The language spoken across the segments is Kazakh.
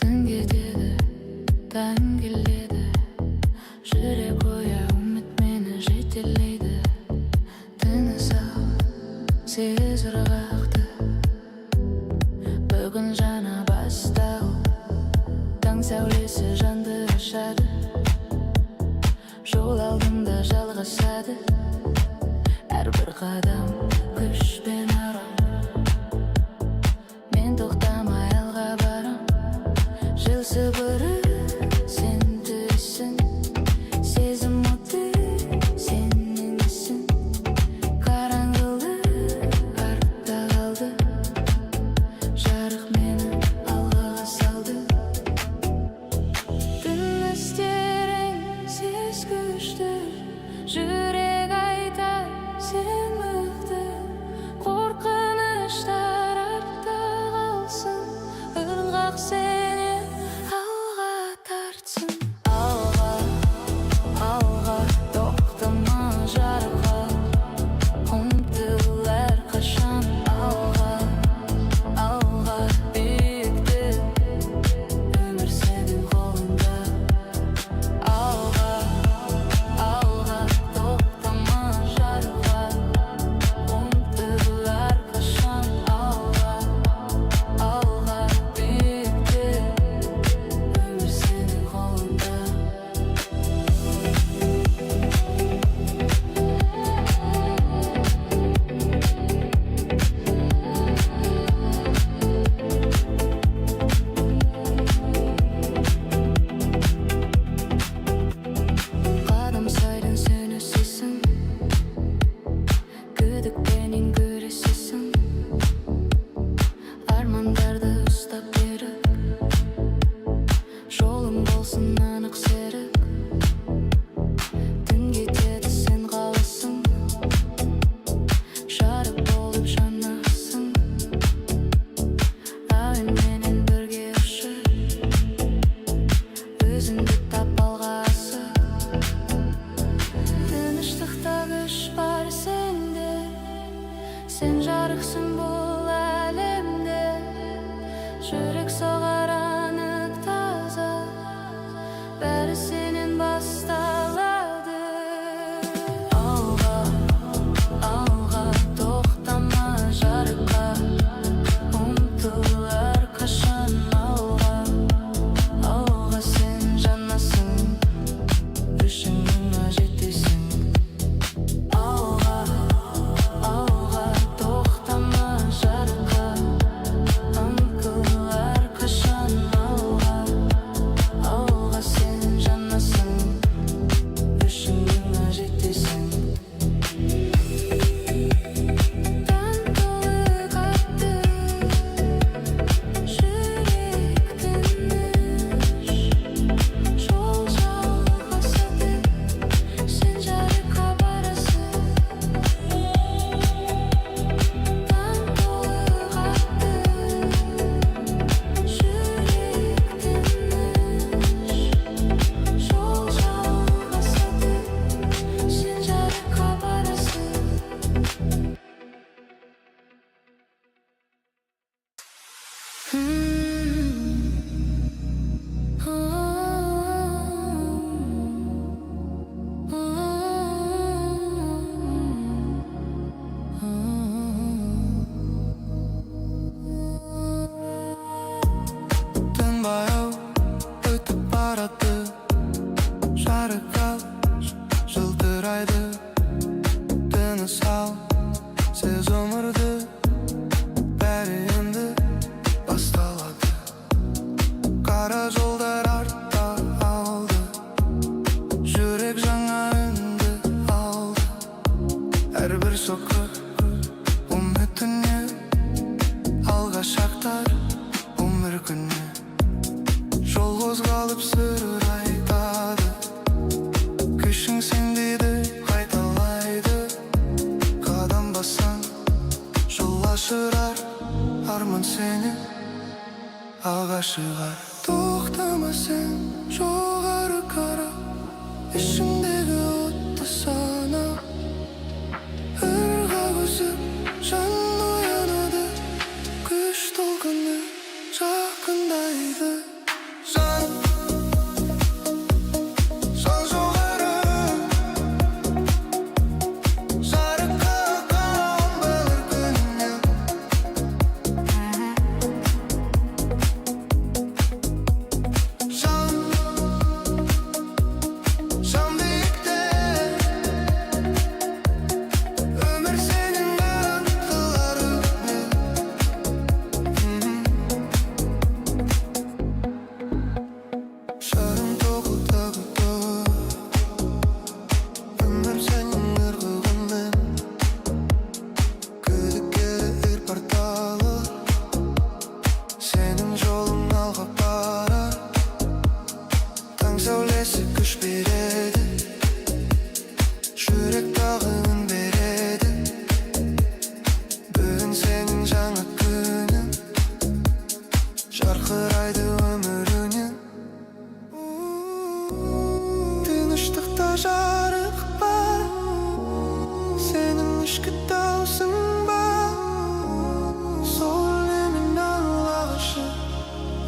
Түн кетеді, таң келеді, жүрек оя үміт мені жетелейді. Тыныс ал, сезір ырғақты, бүгін жаңа бастау. Таң сәулесі жанды ашады, жол алдында жалғасады. Әрбір қадам күш пен арам, мен тоқтамай алға барам. Жыл сыбыры сен түйсің, сезім оты сенің ісің. Қараңғылық артта қалды, жарық мені алға салды. Түн істерің сез күшті, жүрек айтар сен мықты. Қорқыныштар артта қалсын, ырғақ сенен алға тартсын. Алға, алға, тоқтама жарыққа, ұмтыл әрқашан. Алға, алға, биіктік, өмір сенің қолыңда. Алға, алға, тоқтама жарыққа, ұмтыл әрқашан. Алға, алға, биіктік, өмір сенің қолыңда. Қадам сайын сені сезсін, күдікпенен күресесің. Армандарды ұстап беріп, жолың болсын анық серік. Түн кетеді сен қаласың, жарық болып жанасың. Әуенменен бірге ұшып, өзіңді тап алға асық. Тыныштықта күш бар сенде, сен жарықсың бұл әлемде. Жүрек соғар анық таза, бәрі сенен басталады. Алға, алға, тоқтама жарыққа, ұмтыл әрқашан. Алға, алға, сен жанасың, үшіңнің жетесің. Алға, алға, тоқтама жарыққа, ұмтыл әрқашан. Алға, алға, сен жанасың, үшіңнің жетесің. Таң толы қатты, жүрек тыныш, жол жалғасады, сен жарыққа барасың. Таң толы қатты, жүрек тыныш, жол жалғасады, сен жарыққа барасың. Түн баяу өтіп барады, жарық ал, жылтырайды. Тыныс ал, сез өмірді, бәрі енді басталады. Қара жолдар артта алды, жүрек жаңа үнді алды. Әрбір соққы үмітіне, алға шақтар өмір күні. Жол қозғалып сүрір айтады, күшің сендейді қайталайды. Қадам бассаң жол ашырар, арман сені алға шығар. Тоқтама сен жоғары қара, ішіңдегі отты сана. Ырғақ өсіп жан оянады, күш толқыны жақындайды. жарқырайды өмірінен. Тыныштықта жарық бар, сенің ішкі даусың бар. Сол өлеңнің алғашы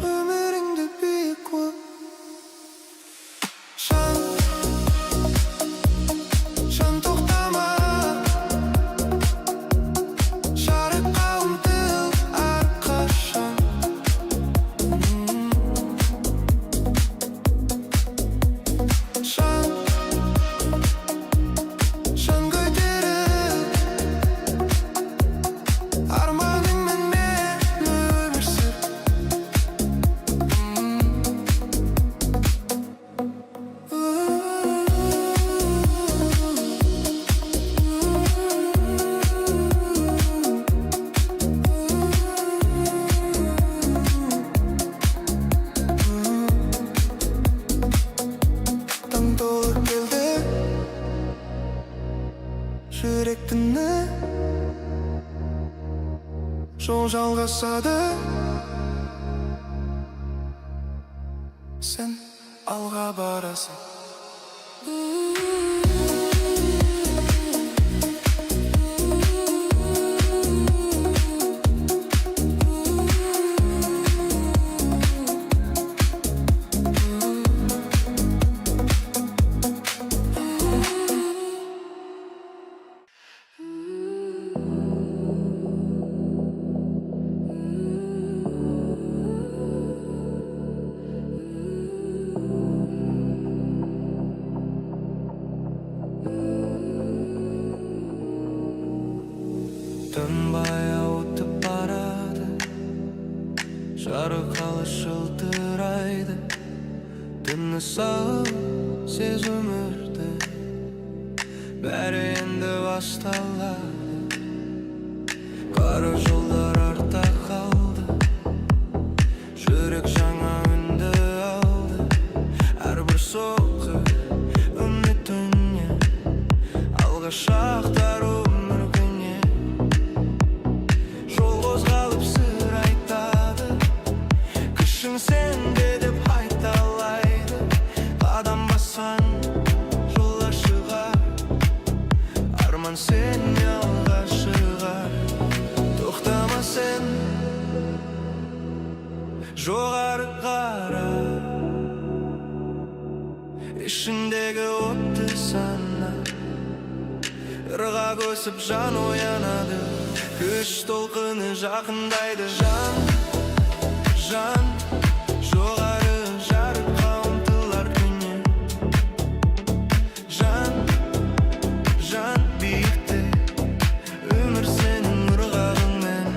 өміріңді биік қой. Жан тоқтама, жарыққа ұмтыл әрқашан. Жан көтеріп, арманыңмен мен өмір сүр. Таң толып келді, жүрек түні жол жалғасады. Сен алға барасың. Түн баяу өтіп барады, жарқылы жылтырайды. Түні сау сез өмірді, бәрі енді басталады. Қара жолдар артта қалды, жүрек жаңа үнді алды. Әрбір соққы үміт үніне, алға шақтар өмір күне. Жол қозғалып сыр айтады, күшің сенде деп айталайды. Қадам басқан жолға шығар, арман сені алға шығар. Тоқтама сен, жоғары қара, ішіндегі отты сана. Ырғақ өсіп жан оянады, күш толқыны жақындайды. Жан жоғары жарыққа ұмтылар күннен. Жан биікте, өмір сенің ырғағыңмен.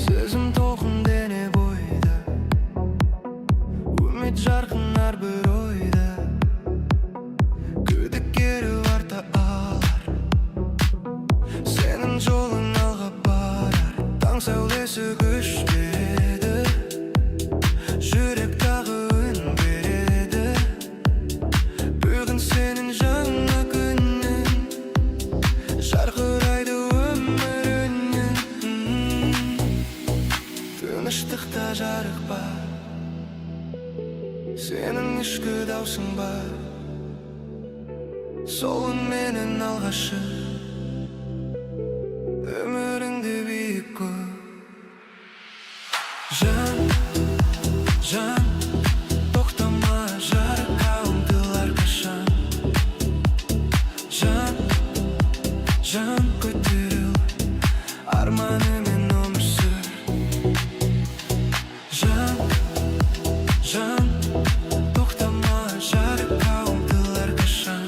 Сезім толқын дене бойда, үміт жарқын әрбір ойда. Күдіктері арта алар, сенің жолың алға барар. Таң сәулесі күш береді, жүрек тағы үн береді. Бүгін сенің жаңа күнің, жарқырайды өміріңнен. Тыныштықта жарық бар, сенің ішкі даусың бар. Сол үнменен алғашы өміріңді биік қой. Жан тоқтама, жарыққа ұмтыл әрқашан. Жан көтеріл, арманымен өмір сүр. Жан тоқтама, жарыққа ұмтыл әрқашан.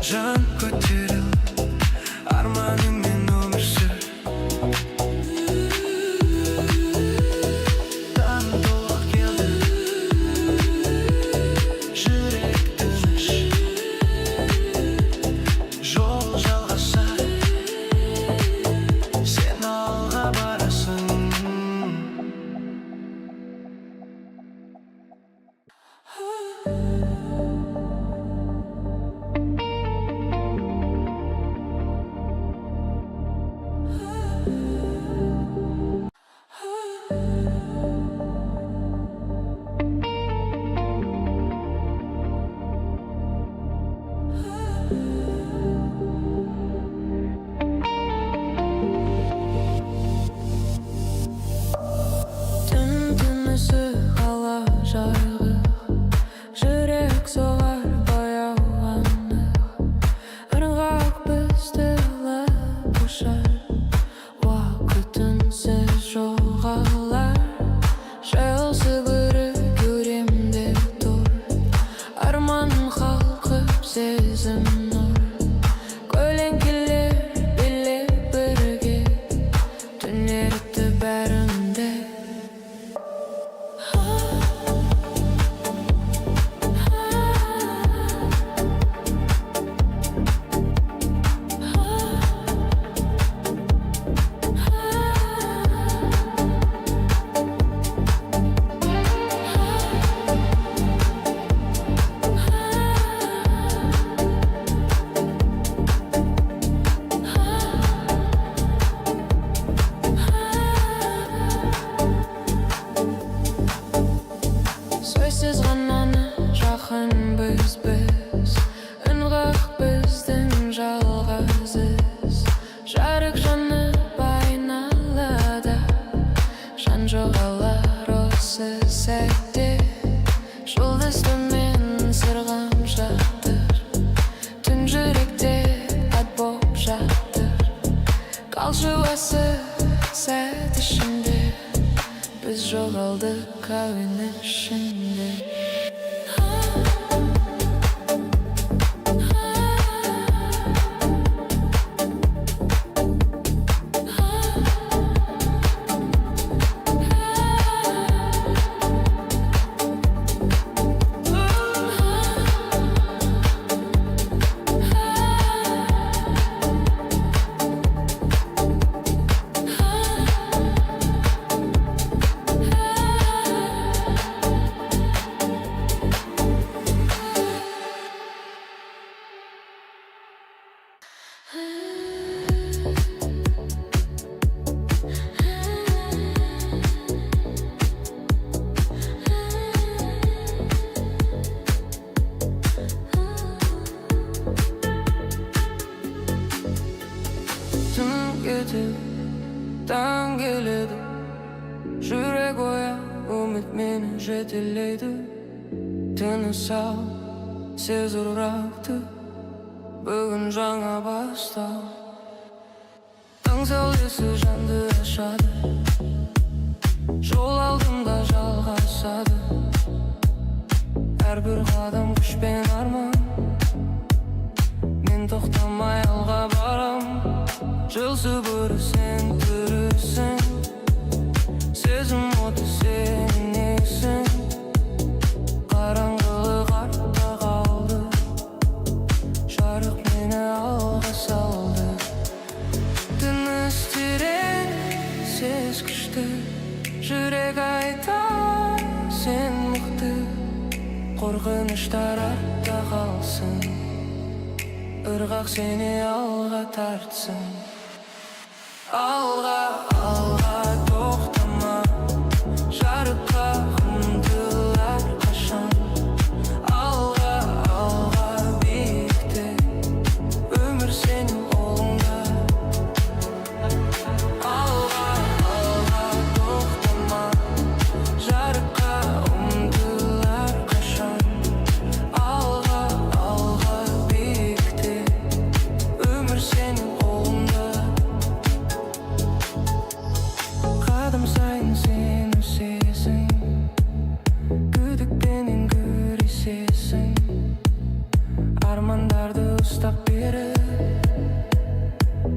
Жан көтеріл, арманымен өмір сүр. Осы сәт ішінде біз жоғалдық әуен ішінде. Таң келеді, жүрек ояу, үміт мені жетелейді. Тыныс ал, сез ұрақты, бүгін жаңа бастау. Таң сәулесі жанды ашады, жол алдымда жалғасады. Әрбір қадам күш пен арман, мен тоқтамай алға барам. Жылсы бұры сен түрісің, сезім оты сенің есің. Қараңғылық артта қалды, жарық мені алға салды. Тыныс терең, сез күшті, жүрек айтар сен мықты. Қорқыныштар артта қалсын, ырғақ сені алға тартсын. Алға, алға тоқтама, жарыққа ұмтыл әрқашан. Алға, алға биікте, өмір сенің қолыңда. Алға, алға тоқтама, жарыққа ұмтыл әрқашан. Алға, алға биікте, өмір сенің қолыңда. Қадам сайын сен өсесің, күдікпенен күресесің. Армандарды ұстап бері,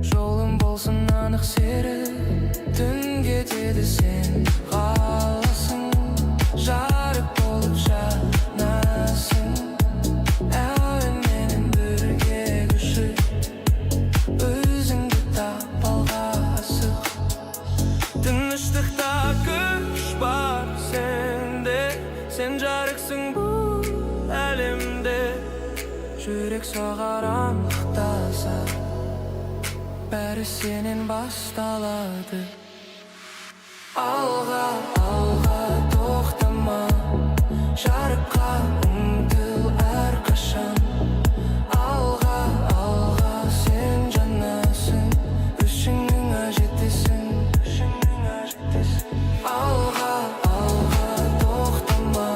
жолың болсын анық серік. Түн кетеді сен қаласың, жарық болып жанасың. Әуенменен бірге көшіп, өзіңді тап алға асық. Тыныштықта күш бар сенде, сен жарықсың бұл әлемде. Жүрек соғар анықтаса, бәрі сенен басталады. Алға, алға тоқтама, жарыққа ұмтыл әрқашан. Алға, алға сен жанасың, үшіңнің жетесің. Алға, алға тоқтама,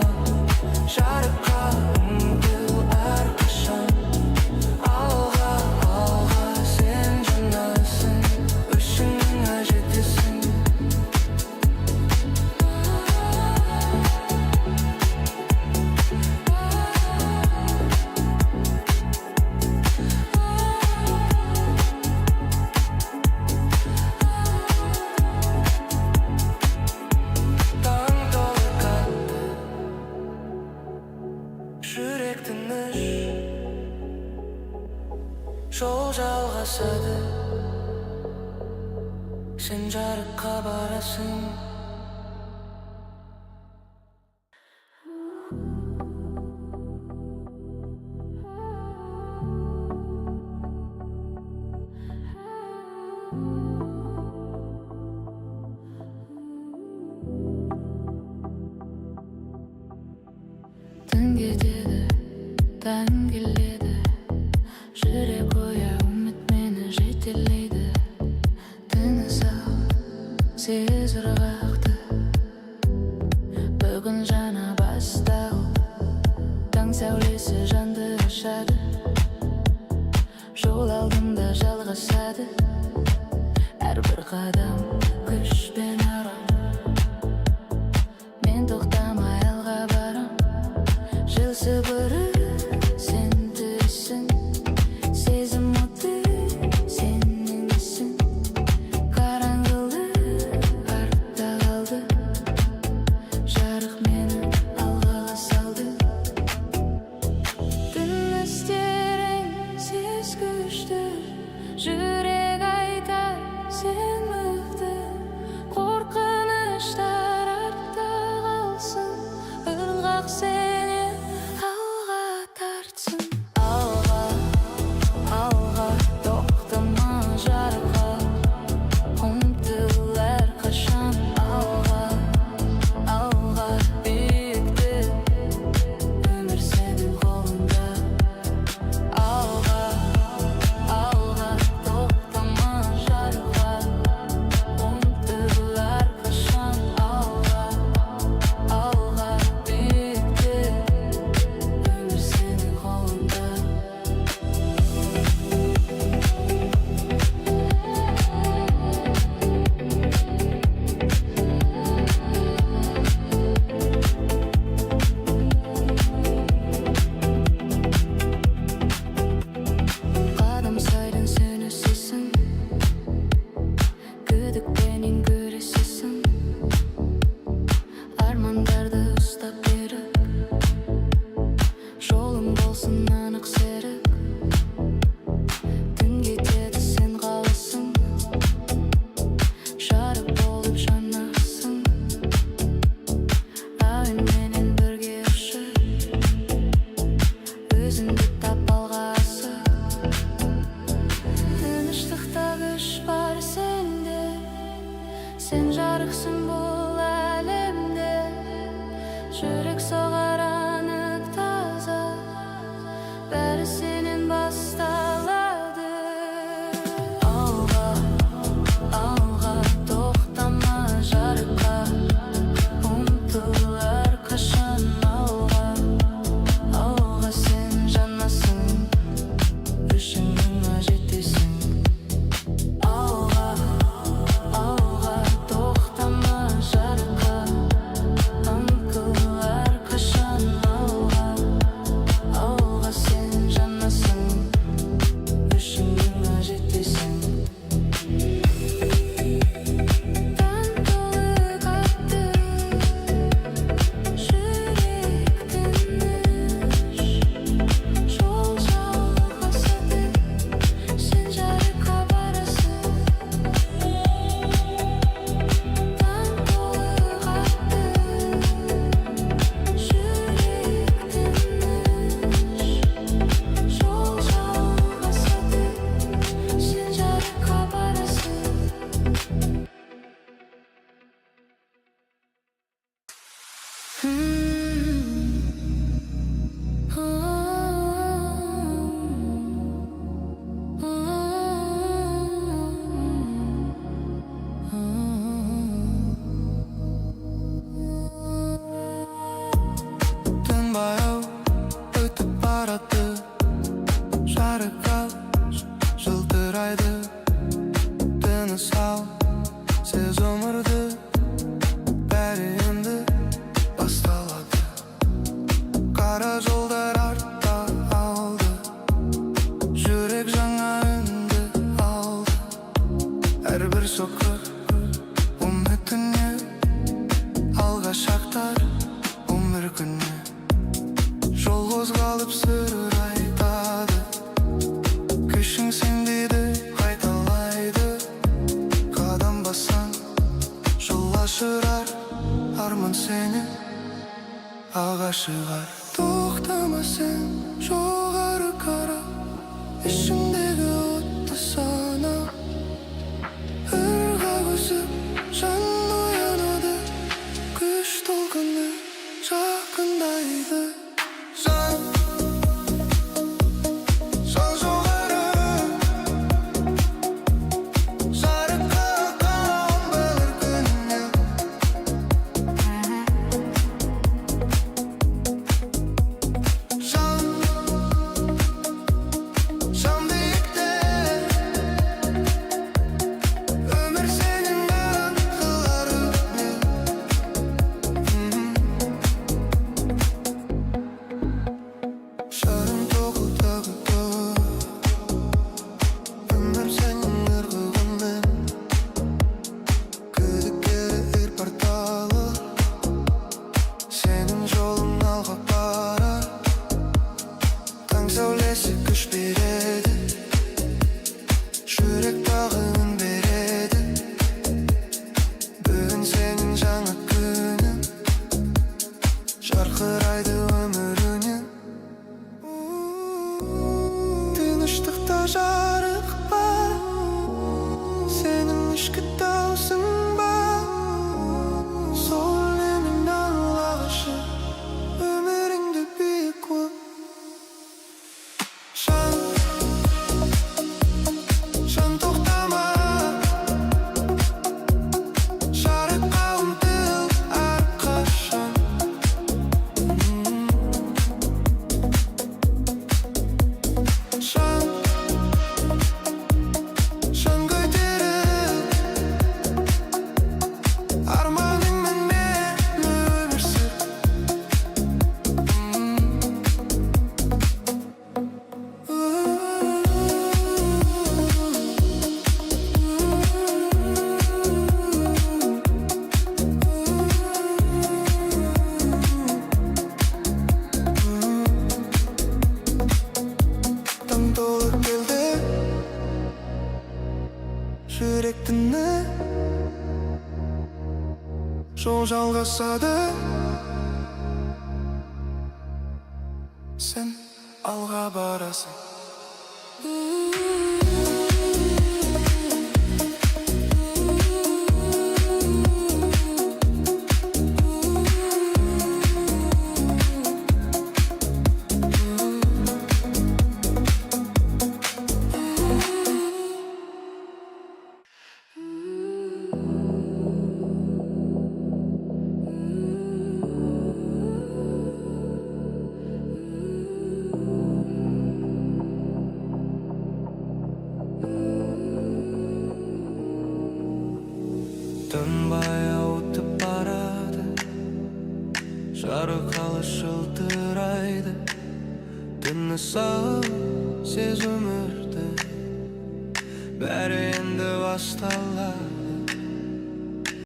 жарыққа ұмтыл әрқашан. Алға, алға сен жанасың, үшіңнің жетесің. Таң толы қатты, жүрек тыныш, жол жалғасады, сен жарыққа барасың. Түн кетеді, таң келеді, жүрек ояу, үміт мені жетелейді. Тыныс ал, сез ырғақты, бүгін жаңа бастау. Таң сәулесі жанды ашады, жол алдымда жалғасады. Әрбір қадам күшпен арам, мен тоқтамай алға барам. Жыл сыбыры сен тірісің, сезім оты сенің ісің. Қараңғылық артта қалды, жарық мені алға салды. Түн істерің сез күшті, жүрек айтар сен мықты. Қорқыныштар артта қалсын, ырғақ сенен алға тартсын. Алға, алға, тоқтама жарыққа, ұмтыл әрқашан. Алға, алға, биікті, өмір сенің қолыңда. Алға, алға, тоқтама жарыққа, ұмтыл әрқашан. Алға, алға, биікті, өмір сенің қолыңда. Қадам сайын сен өсесің, күдікпенен күресесің. Армандарды ұстап беріп, жолың болсын анық серік. Түн кетеді сен қаласың, жарық болып жанасың. Әуенменен бірге ұшып, өзіңді тап алға асық. Тыныштықта күш бар сенде, сен жарықсың бұл әлемде. Жүрек соғар анық таза, бәрі сенен басталады. Алға, алға, тоқтама жарыққа, ұмтыл әрқашан. Алға, алға, сен жанасың, үшіңнің жетесің. Алға, алға, тоқтама жарыққа, ұмтыл әрқашан. Алға, алға, сен жанасың, үшіңнің жетесің. Таң толы қатты, жүрек тыныш, жол жалғасады, сен жарыққа барасың. Таң толы қатты, жүрек тыныш, жол жалғасады, сен жарыққа барасың. Түн баяу өтіп барады, жарық ал жылтырайды. Тыныс ал, сез өмірді, бәрі енді басталады. Қара жолдар артта алды, жүрек жаңа үнді алды. Әрбір соқыр үмітіне, алға шақтар өмір күні. Жол қозғалып сыр айтады, күшің сендейді қайталайды. Қадам бассаң жол ашырар, арман сені алға шығар. Тоқтама сен жоғары қара, ішіңдегі отты сана. Ырғақ өсіп жан оянады, күш толқыны жақындайды. Жан, жан жоғары, жарыққа қалам бір күніне. Жан, жан биікте, жол жалғасады. Сен алға барасың. Тынбай ауытып барады, жарқылы жылтырайды. Түні сау сезім өрті, бәрі енді басталады.